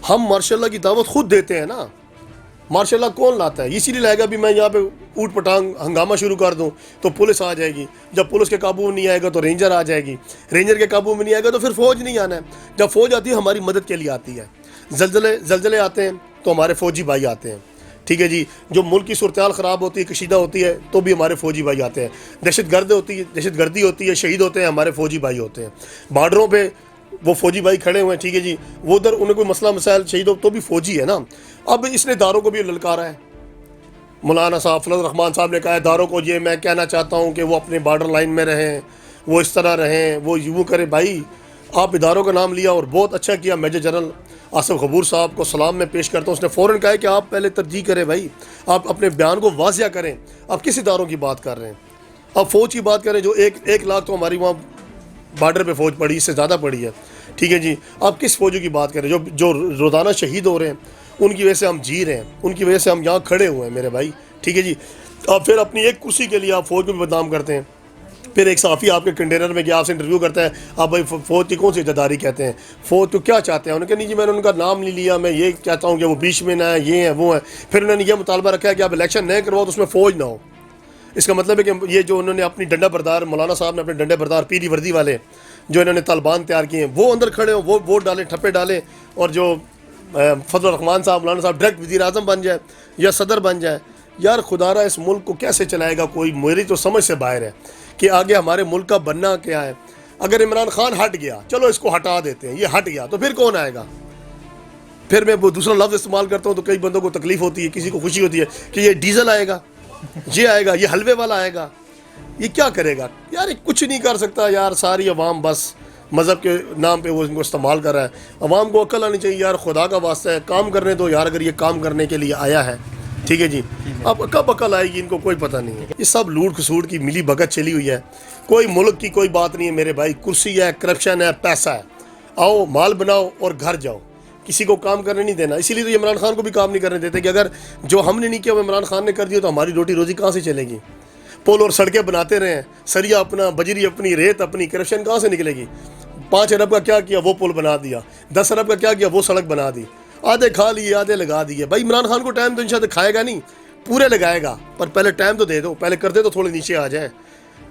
ہم مارشاء اللہ کی دعوت خود دیتے ہیں نا. مارشاء اللہ کون لاتا ہے؟ اسی لیے لائے گا بھی میں یہاں پہ اوٹ پٹانگ ہنگامہ شروع کر دوں تو پولیس آ جائے گی. جب پولیس کے قابو میں نہیں آئے گا تو رینجر آ جائے گی. رینجر کے قابو میں نہیں آئے گا تو پھر فوج نہیں آنا ہے. جب فوج آتی ہے ہماری مدد کے لیے آتی ہے. زلزلے آتے ہیں تو ہمارے فوجی بھائی آتے ہیں. ٹھیک ہے جی. جو ملک کی صورتحال خراب ہوتی ہے، کشیدہ ہوتی ہے، تو بھی ہمارے فوجی بھائی آتے ہیں. دہشت گردی ہوتی ہے، شہید ہوتے ہیں، ہمارے فوجی بھائی ہوتے ہیں. بارڈروں پہ وہ فوجی بھائی کھڑے ہوئے ہیں. ٹھیک ہے جی. وہ ادھر انہیں کوئی مسئلہ مسائل شہید ہو تو بھی فوجی ہے نا. اب اس نے داروں کو بھی للکارا ہے. مولانا صاحب فضل الرحمان صاحب نے کہا ہے داروں کو یہ میں کہنا چاہتا ہوں کہ وہ اپنے بارڈر لائن میں رہیں، وہ اس طرح رہیں، وہ یوں کرے. بھائی آپ اداروں کا نام لیا اور بہت اچھا کیا. میجر جنرل آصف غبور صاحب کو سلام میں پیش کرتا ہوں. اس نے فوراً کہا ہے کہ آپ پہلے ترجیح کریں بھائی، آپ اپنے بیان کو واضح کریں. آپ کس اداروں کی بات کر رہے ہیں؟ آپ فوج کی بات کریں جو 1 لاکھ تو ہماری وہاں بارڈر پہ فوج پڑی، اس سے زیادہ پڑی ہے. ٹھیک ہے جی. آپ کس فوجوں کی بات کریں جو روزانہ شہید ہو رہے ہیں؟ ان کی وجہ سے ہم جی رہے ہیں، ان کی وجہ سے ہم یہاں کھڑے ہوئے ہیں میرے بھائی. ٹھیک ہے جی. آپ پھر اپنی ایک کرسی کے لیے آپ فوج کو بھی بدنام کرتے ہیں. پھر ایک صحافی آپ کے کنٹینر میں گیا، آپ سے انٹرویو کرتا ہے، آپ بھائی فوج کی کون سی عزاداری کہتے ہیں؟ فوج تو کیا چاہتے ہیں؟ انہوں نے کہا نہیں جی میں نے ان کا نام نہیں لیا، میں یہ چاہتا ہوں کہ وہ بیچ میں نہ ہے، یہ ہے وہ ہے. پھر انہوں نے یہ مطالبہ رکھا ہے کہ آپ الیکشن نہیں کرواؤ تو اس میں فوج نہ ہو. اس کا مطلب ہے کہ یہ جو انہوں نے اپنی ڈنڈا بردار، مولانا صاحب نے اپنے ڈنڈے بردار پیلی وردی والے جو انہوں نے طالبان تیار کیے ہیں، وہ اندر کھڑے ہوں، وہ ووٹ ڈالیں، ٹھپے ڈالیں، اور جو فضل الرحمان صاحب، مولانا صاحب ڈائریکٹ وزیر اعظم بن جائے یا صدر بن جائے. یار خدا را اس ملک کو کیسے چلائے گا کوئی؟ میری تو سمجھ سے باہر ہے کہ آگے ہمارے ملک کا بننا کیا ہے. اگر عمران خان ہٹ گیا، چلو اس کو ہٹا دیتے ہیں، یہ ہٹ گیا تو پھر کون آئے گا؟ پھر میں وہ دوسرا لفظ استعمال کرتا ہوں تو کئی بندوں کو تکلیف ہوتی ہے، کسی کو خوشی ہوتی ہے کہ یہ ڈیزل آئے گا، یہ آئے گا، یہ حلوے والا آئے گا. یہ کیا کرے گا یار؟ یہ کچھ نہیں کر سکتا یار. ساری عوام بس مذہب کے نام پہ وہ ان کو استعمال کر رہا ہے. عوام کو عقل آنی چاہیے یار. خدا کا واسطہ ہے کام کرنے دو یار. اگر یہ کام کرنے کے لیے آیا ہے، ٹھیک ہے جی، اب کب عقل آئے گی ان کو کوئی پتہ نہیں ہے. یہ سب لوٹ کھسوٹ کی ملی بھگت چلی ہوئی ہے. کوئی ملک کی کوئی بات نہیں ہے میرے بھائی. کرسی ہے، کرپشن ہے، پیسہ ہے. آؤ مال بناؤ اور گھر جاؤ. کسی کو کام کرنے نہیں دینا. اسی لیے تو عمران خان کو بھی کام نہیں کرنے دیتے کہ اگر جو ہم نے نہیں کیا وہ عمران خان نے کر دیا تو ہماری روٹی روزی کہاں سے چلے گی؟ پل اور سڑکیں بناتے رہے ہیں، سریا اپنا، بجری اپنی، ریت اپنی. کرپشن کہاں سے نکلے گی؟ 5 ارب کا کیا کیا؟ وہ پل بنا دیا. 10 ارب کا کیا کیا؟ وہ سڑک بنا دی. آدھے کھا لیے، آدھے لگا دیے. بھائی عمران خان کو ٹائم تو انشاءاللہ کھائے گا نہیں، پورے لگائے گا، پر پہلے ٹائم تو دے دو. پہلے کر دے تو تھوڑے نیچے آ جائیں.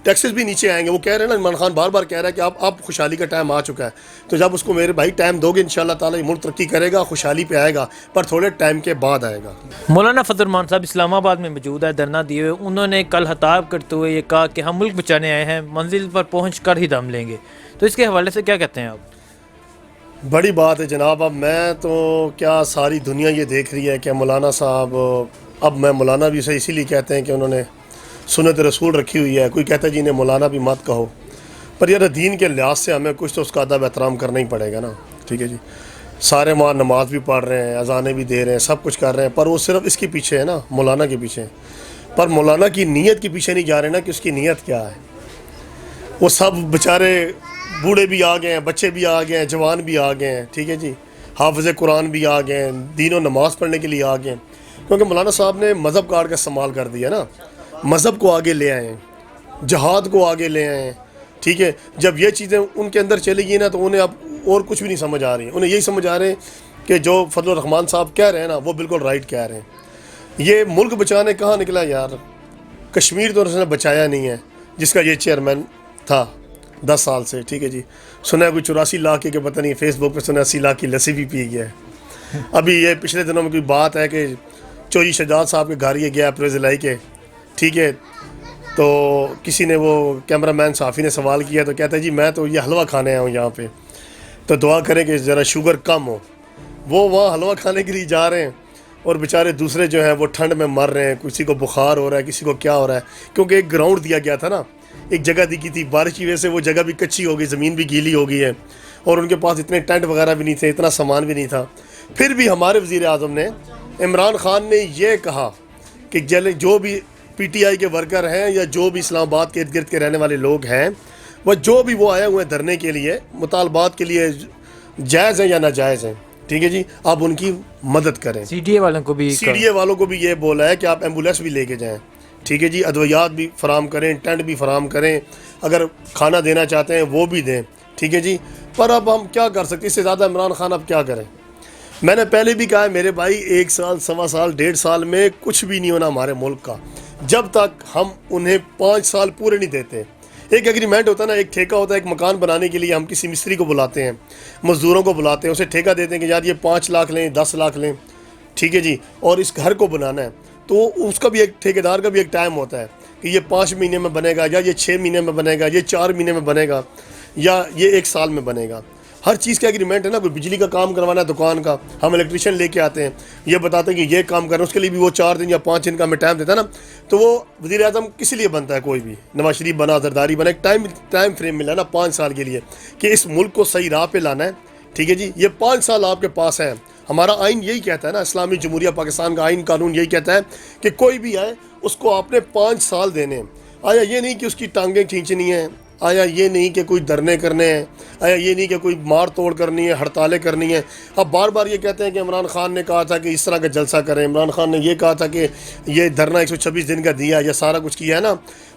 ٹیکسز بھی نیچے آئیں گے. وہ کہہ رہے ہیں نا، عمران خان بار بار کہہ رہا ہے کہ آپ خوشحالی کا ٹائم آ چکا ہے. تو جب اس کو میرے بھائی ٹائم دو گے انشاءاللہ تعالی یہ ملک ترقی کرے گا، خوشحالی پہ آئے گا، پر تھوڑے ٹائم کے بعد آئے گا. مولانا فضل الرحمان صاحب اسلام آباد میں موجود ہے دھرنا دیے ہوئے. انہوں نے کل خطاب کرتے ہوئے یہ کہا کہ ہم ملک بچانے آئے ہیں، منزل پر پہنچ کر ہی دم لیں گے. تو اس کے حوالے سے کیا کہتے ہیں آپ؟ بڑی بات ہے جناب. اب میں تو کیا ساری دنیا یہ دیکھ رہی ہے کہ مولانا صاحب، اب میں مولانا بھی اسے اسی لیے کہتے ہیں کہ انہوں نے سنت رسول رکھی ہوئی ہے. کوئی کہتا ہے جی انہیں مولانا بھی مت کہو، پر یار دین کے لحاظ سے ہمیں کچھ تو اس کا ادب احترام کرنا ہی پڑے گا نا. ٹھیک ہے جی. سارے وہاں نماز بھی پڑھ رہے ہیں، اذانیں بھی دے رہے ہیں، سب کچھ کر رہے ہیں، پر وہ صرف اس کے پیچھے ہے نا، مولانا کے پیچھے. پر مولانا کی نیت کے پیچھے نہیں جا رہے نا کہ اس کی نیت کیا ہے. وہ سب بیچارے بوڑھے بھی آ گئے ہیں، بچے بھی آ گئے ہیں، جوان بھی آ گئے ہیں. ٹھیک ہے جی. حافظ قرآن بھی آ گئے ہیں، دین و نماز پڑھنے کے لیے آ گئے ہیں. کیونکہ مولانا صاحب نے مذہب کارڈ کا استعمال کر دیا نا. مذہب کو آگے لے آئے ہیں، جہاد کو آگے لے آئے ہیں. ٹھیک ہے. جب یہ چیزیں ان کے اندر چلی گئی نا تو انہیں اب اور کچھ بھی نہیں سمجھ آ رہی. انہیں یہی سمجھ آ رہے ہیں کہ جو فضل الرحمان صاحب کہہ رہے ہیں نا وہ بالکل رائٹ کہہ رہے ہیں. یہ ملک بچانے کہاں نکلا یار؟ کشمیر تو اس نے بچایا نہیں ہے جس کا یہ چیئرمین تھا 10 سال سے. ٹھیک ہے جی. سنا ہے کوئی 84 لاکھ کے پتہ نہیں، فیس بک پہ سنا 80 لاکھ کی لسی بھی پی گیا ہے. ابھی یہ پچھلے دنوں میں کوئی بات ہے کہ چوری شجاعت صاحب کے گھر یہ گیا اپریز لائی کے. ٹھیک ہے. تو کسی نے، وہ کیمرہ مین صحافی نے سوال کیا تو کہتا ہے جی میں تو یہ حلوہ کھانے آیا ہوں یہاں پہ، تو دعا کریں کہ ذرا شوگر کم ہو. وہ وہاں حلوہ کھانے کے لیے جا رہے ہیں اور بیچارے دوسرے جو ہیں وہ ٹھنڈ میں مر رہے ہیں. کسی کو بخار ہو رہا ہے، کسی کو کیا ہو رہا ہے. کیونکہ ایک گراؤنڈ دیا گیا تھا نا، ایک جگہ دی گئی تھی. بارش کی وجہ سے وہ جگہ بھی کچی ہو گئی، زمین بھی گیلی ہو گئی ہے، اور ان کے پاس اتنے ٹینٹ وغیرہ بھی نہیں تھے، اتنا سامان بھی نہیں تھا. پھر بھی ہمارے وزیر اعظم نے، عمران خان نے یہ کہا کہ جو بھی پی ٹی آئی کے ورکر ہیں یا جو بھی اسلام آباد کے ارد گرد کے رہنے والے لوگ ہیں، وہ جو بھی وہ آئے ہوئے ہیں دھرنے کے لیے، مطالبات کے لیے، جائز ہیں یا ناجائز ہیں، ٹھیک ہے جی، آپ ان کی مدد کریں. سی ڈی اے والوں کو بھی یہ بولا ہے کہ آپ ایمبولینس بھی لے کے جائیں. ٹھیک ہے جی. ادویات بھی فراہم کریں، ٹینٹ بھی فراہم کریں، اگر کھانا دینا چاہتے ہیں وہ بھی دیں. ٹھیک ہے جی. پر اب ہم کیا کر سکتے، اس سے زیادہ عمران خان اب کیا کریں. میں نے پہلے بھی کہا ہے میرے بھائی، 1 سال، 1.25 سال، 1.5 سال میں کچھ بھی نہیں ہونا ہمارے ملک کا، جب تک ہم انہیں 5 سال پورے نہیں دیتے۔ ایک ایگریمنٹ ہوتا ہے نا، ایک ٹھیکہ ہوتا ہے، ایک مکان بنانے کے لیے ہم کسی مستری کو بلاتے ہیں، مزدوروں کو بلاتے ہیں، اسے ٹھیکہ دیتے ہیں کہ یار یہ 5 لاکھ لیں، 10 لاکھ لیں، ٹھیک ہے جی، اور اس گھر کو بنانا ہے، تو اس کا بھی ایک ٹھیکیدار کا بھی ایک ٹائم ہوتا ہے کہ یہ 5 مہینے میں بنے گا، یا یہ 6 مہینے میں بنے گا، یہ 4 مہینے میں بنے گا، یا یہ 1 سال میں بنے گا۔ ہر چیز کا ایگریمنٹ ہے نا، کوئی بجلی کا کام کروانا ہے دکان کا، ہم الیکٹریشین لے کے آتے ہیں، یہ بتاتے ہیں کہ یہ کام کرنا ہے، اس کے لیے بھی وہ 4 دن یا 5 دن کا ہمیں ٹائم دیتا ہے نا۔ تو وہ وزیر اعظم کس لیے بنتا ہے؟ کوئی بھی نواز شریف بنا، زرداری بنا، ایک ٹائم فریم ملا نا 5 سال کے لیے کہ اس ملک کو صحیح راہ پہ لانا ہے، ٹھیک ہے جی۔ یہ 5 سال آپ کے پاس ہیں۔ ہمارا آئین یہی کہتا ہے نا، اسلامی جمہوریہ پاکستان کا آئین قانون یہی کہتا ہے کہ کوئی بھی آئے اس کو آپ نے 5 سال دینے ہیں۔ آیا یہ نہیں کہ اس کی ٹانگیں کھینچنی ہیں، آیا یہ نہیں کہ کوئی دھرنے کرنے ہیں، آیا یہ نہیں کہ کوئی مار توڑ کرنی ہے، ہڑتالیں کرنی ہیں۔ اب بار بار یہ کہتے ہیں کہ عمران خان نے کہا تھا کہ اس طرح کا جلسہ کریں، عمران خان نے یہ کہا تھا کہ یہ دھرنا 126 دن کا دیا، یہ سارا کچھ کیا ہے نا،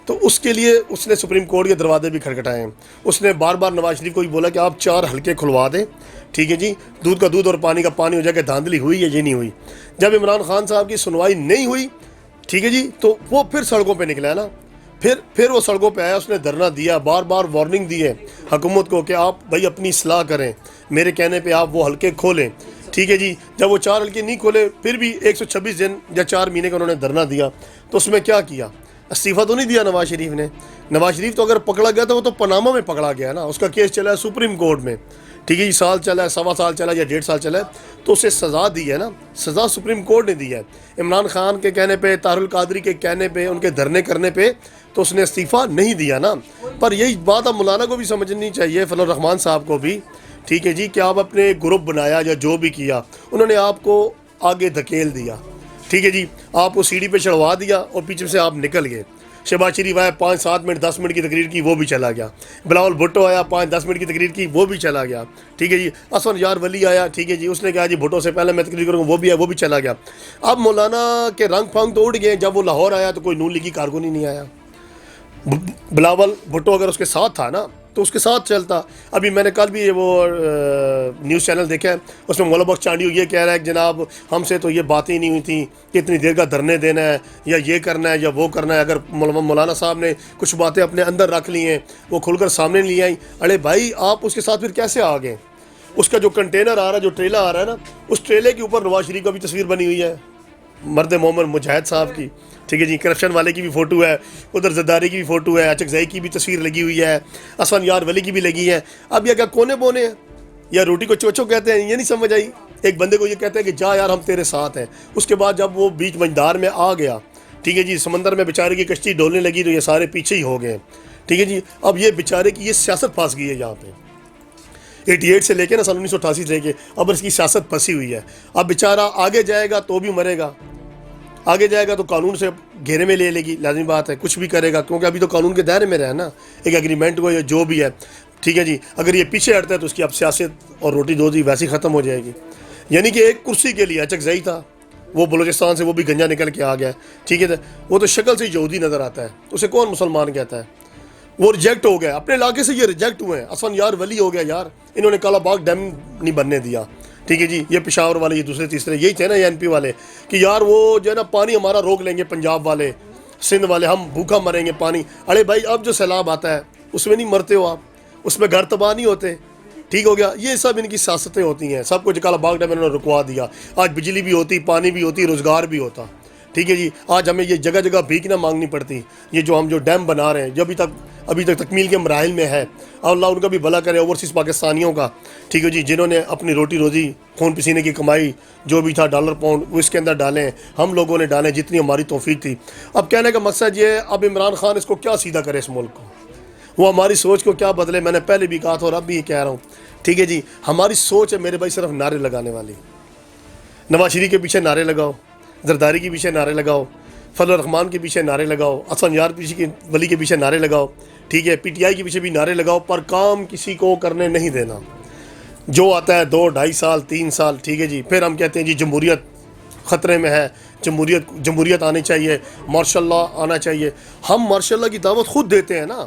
تو اس کے لیے اس نے سپریم کورٹ کے دروازے بھی کھٹکھٹائے ہیں۔ اس نے بار بار نواز شریف کو بھی بولا کہ آپ 4 حلقے کھلوا دیں، ٹھیک ہے جی، دودھ کا دودھ اور پانی کا پانی ہو جائے کہ دھاندلی ہوئی ہے، یہ نہیں ہوئی۔ جب عمران خان صاحب کی سنوائی نہیں ہوئی، ٹھیک ہے جی، تو وہ پھر سڑکوں پہ نکلا ہے نا، پھر وہ سڑکوں پہ آیا، اس نے دھرنا دیا، بار بار وارننگ دی ہے حکومت کو کہ آپ بھائی اپنی اصلاح کریں، میرے کہنے پہ آپ وہ حلقے کھولیں، ٹھیک ہے جی۔ جب وہ 4 حلقے نہیں کھولے، پھر بھی 126 دن یا 4 مہینے کا انہوں نے دھرنا دیا، تو اس میں کیا کیا؟ استعفیٰ تو نہیں دیا نواز شریف نے۔ نواز شریف تو اگر پکڑا گیا تو وہ تو پاناما میں پکڑا گیا نا، اس کا کیس چلا ہے سپریم کورٹ میں، ٹھیک ہے جی، سال چلا ہے، 1.25 سال چلا ہے یا 1.5 سال چلا ہے، تو اسے سزا دی ہے نا، سزا سپریم کورٹ نے دی ہے۔ عمران خان کے کہنے پہ، طاہر القادری کے کہنے پہ، ان کے دھرنے کرنے پہ تو اس نے استعفیٰ نہیں دیا نا۔ پر یہی بات اب مولانا کو بھی سمجھنی چاہیے، فضل الرحمان صاحب کو بھی، ٹھیک ہے جی، کہ آپ اپنے گروپ بنایا یا جو بھی کیا، انہوں نے آپ کو آگے دھکیل دیا، ٹھیک ہے جی، آپ کو سیڑھی پہ چڑھوا دیا اور پیچھے سے آپ نکل گئے۔ شہباز شریف آیا، 5 7 منٹ 10 منٹ کی تقریر کی، وہ بھی چلا گیا۔ بلاول بھٹو آیا، 5 10 منٹ کی تقریر کی، وہ بھی چلا گیا، ٹھیک ہے جی۔ اسفند یار ولی آیا، ٹھیک ہے جی، اس نے کہا جی بھٹو سے پہلے میں تقریر کروں گا، وہ بھی آیا، وہ بھی چلا گیا۔ اب مولانا کے رنگ پھنگ تو اڑ گئے، جب وہ لاہور آیا تو کوئی نون لیگی کارکن ہی نہیں آیا۔ بلاول بھٹو اگر اس کے ساتھ تھا نا تو اس کے ساتھ چلتا۔ ابھی میں نے کل بھی وہ نیوز چینل دیکھا ہے، اس میں مولا بخش چانڈیو یہ کہہ رہا ہے کہ جناب ہم سے تو یہ باتیں نہیں ہوئی تھیں کہ اتنی دیر کا دھرنے دینا ہے یا یہ کرنا ہے یا وہ کرنا ہے۔ اگر مولانا صاحب نے کچھ باتیں اپنے اندر رکھ لی ہیں، وہ کھل کر سامنے نہیں آئیں، ارے بھائی آپ اس کے ساتھ پھر کیسے آ گئے؟ اس کا جو کنٹینر آ رہا ہے، جو ٹریلا آ رہا ہے نا، اس ٹریلے کے اوپر نواز شریف کا بھی تصویر بنی ہوئی ہے، مرد مومن مجاہد صاحب کی، ٹھیک ہے جی، کرپشن والے کی بھی فوٹو ہے، ادھر زرداری کی بھی فوٹو ہے، اچکزئی کی بھی تصویر لگی ہوئی ہے، اسفند یار ولی کی بھی لگی ہے۔ اب یہ کیا کونے بونے ہیں یا روٹی کو چوچو کہتے ہیں؟ یہ نہیں سمجھ آئی۔ ایک بندے کو یہ کہتے ہیں کہ جا یار ہم تیرے ساتھ ہیں، اس کے بعد جب وہ بیچ منجدار میں آ گیا، ٹھیک ہے جی، سمندر میں بیچارے کی کشتی ڈولنے لگی تو یہ سارے پیچھے ہی ہو گئے، ٹھیک ہے جی۔ اب یہ بیچارے کی یہ سیاست پھنس گئی ہے یہاں پہ، 88 سے لے کے نا سن 1988 سے لے کے اب اس کی سیاست پھنسی ہوئی ہے۔ اب بیچارہ آگے جائے گا تو بھی مرے گا، آگے جائے گا تو قانون سے گھیرے میں لے گی، لازمی بات ہے، کچھ بھی کرے گا کیونکہ ابھی تو قانون کے دائرے میں رہا ہے نا، ایک ایگریمنٹ کو یا جو بھی ہے، ٹھیک ہے جی۔ اگر یہ پیچھے ہٹتا ہے تو اس کی اب سیاست اور روٹی دوزی ویسی ختم ہو جائے گی۔ یعنی کہ ایک کرسی کے لیے اچکزئی تھا، وہ بلوچستان سے وہ بھی گنجا نکل کے آ گیا، ٹھیک ہے، وہ تو شکل سے یہودی نظر آتا ہے، اسے کون مسلمان کہتا ہے؟ وہ ریجیکٹ ہو گیا، اپنے علاقے سے یہ ریجیکٹ ہوئے ہیں۔ اسفند یار ولی ہو گیا یار، انہوں نے کالا باغ ڈیم نہیں بننے دیا، ٹھیک ہے جی۔ یہ پشاور والے، یہ دوسرے تیسرے یہی تھے نا، یہ NP والے، کہ یار وہ جو ہے نا پانی ہمارا روک لیں گے، پنجاب والے، سندھ والے، ہم بھوکا مریں گے پانی۔ ارے بھائی اب جو سیلاب آتا ہے اس میں نہیں مرتے ہو آپ، اس میں گھر تباہ نہیں ہوتے، ٹھیک ہو گیا۔ یہ سب ان کی سیاستیں ہوتی ہیں، سب کچھ کالا باغ ڈیم انہوں نے رکوا دیا۔ آج بجلی بھی ہوتی، پانی بھی ہوتی، روزگار بھی ہوتا، ٹھیک ہے جی۔ آج ہمیں یہ جگہ جگہ بھیک نہ مانگنی پڑتی۔ یہ جو ہم جو ڈیم بنا رہے ہیں، جو ابھی تک تکمیل کے مراحل میں ہے، اللہ ان کا بھی بھلا کرے، اوورسیز پاکستانیوں کا، ٹھیک ہے جی، جنہوں نے اپنی روٹی روزی، خون پسینے کی کمائی جو بھی تھا، ڈالر پاؤنڈ، وہ اس کے اندر ڈالیں، ہم لوگوں نے ڈالیں جتنی ہماری توفیق تھی۔ اب کہنے کا مقصد یہ ہے، اب عمران خان اس کو کیا سیدھا کرے، اس ملک کو، وہ ہماری سوچ کو کیا بدلے۔ میں نے پہلے بھی کہا تھا اور اب بھی یہ کہہ رہا ہوں، ٹھیک ہے جی، ہماری سوچ ہے میرے بھائی صرف نعرے لگانے والی۔ نواز شریف کے پیچھے نعرے لگاؤ، زرداری کے پیچھے نعرے لگاؤ، فضل الرحمان کے پیچھے نعرے لگاؤ، اسفند یار ولی کے پیچھے نعرے لگاؤ، ٹھیک ہے، PTI کے پیچھے بھی نعرے لگاؤ، پر کام کسی کو کرنے نہیں دینا۔ جو آتا ہے 2 2.5 سال 3 سال، ٹھیک ہے جی، پھر ہم کہتے ہیں جی جمہوریت خطرے میں ہے، جمہوریت آنی چاہیے، ماشاء اللہ آنا چاہیے۔ ہم ماشاء اللہ کی دعوت خود دیتے ہیں نا،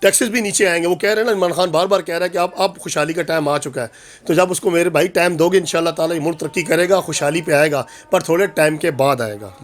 ٹیکسز بھی نیچے آئیں گے. وہ کہہ رہے ہیں نا, عمران خان بار بار کہہ رہا ہے کہ اب خوشحالی کا ٹائم آ چکا ہے. تو جب اس کو میرے بھائی ٹائم دو گے انشاءاللہ تعالی یہ ملک ترقی کرے گا, خوشحالی پہ آئے گا, پر تھوڑے ٹائم کے بعد آئے گا.